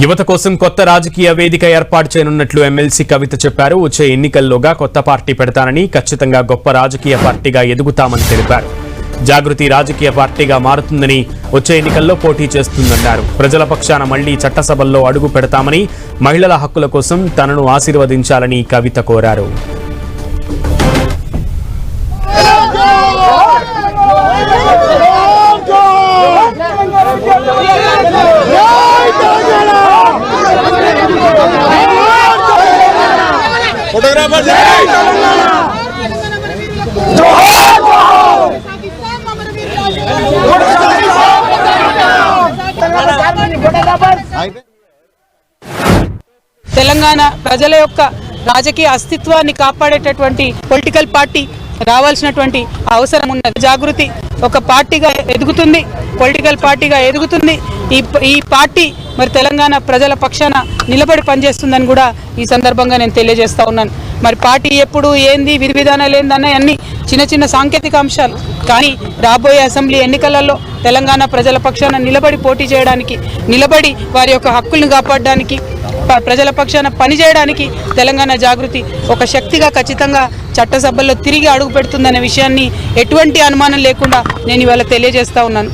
యువత కోసం కొత్త రాజకీయ వేదిక ఏర్పాటు చేయనున్నట్లు ఎమ్మెల్సీ కవిత చెప్పారు. వచ్చే ఎన్నికల్లోగా కొత్త పార్టీ పెడతానని, ఖచ్చితంగా గొప్ప రాజకీయ పార్టీగా ఎదుగుతామని తెలిపారు. జాగృతి రాజకీయ పార్టీగా మారుతుందని, వచ్చే ఎన్నికల్లో పోటీ చేస్తుందన్నారు. ప్రజల పక్షాన మళ్లీ చట్టసభల్లో అడుగు పెడతామని, మహిళల హక్కుల కోసం తనను ఆశీర్వదించాలని కవిత కోరారు. తెలంగాణ ప్రజల యొక్క రాజకీయ అస్తిత్వాన్ని కాపాడేటటువంటి పొలిటికల్ పార్టీ రావాల్సినటువంటి అవసరం ఉన్నది. జాగృతి ఒక పార్టీగా ఎదుగుతుంది, పొలిటికల్ పార్టీగా ఎదుగుతుంది. ఈ పార్టీ మరి తెలంగాణ ప్రజల పక్షాన నిలబడి పనిచేస్తుందని కూడా ఈ సందర్భంగా నేను తెలియజేస్తా ఉన్నాను. మరి పార్టీ ఎప్పుడు ఏంది, విధి విధానాలు ఏందన్న అన్ని చిన్న చిన్న సాంకేతిక అంశాలు. కానీ రాబోయే అసెంబ్లీ ఎన్నికలలో తెలంగాణ ప్రజల పక్షాన నిలబడి పోటీ చేయడానికి, నిలబడి వారి యొక్క హక్కుల్ని కాపాడడానికి, ప్రజల పక్షాన పనిచేయడానికి తెలంగాణ జాగృతి ఒక శక్తిగా ఖచ్చితంగా చట్టసభల్లో తిరిగి అడుగు పెడుతుందనే విషయాన్ని ఎటువంటి అనుమానం లేకుండా నేను ఇవాళ తెలియజేస్తా ఉన్నాను.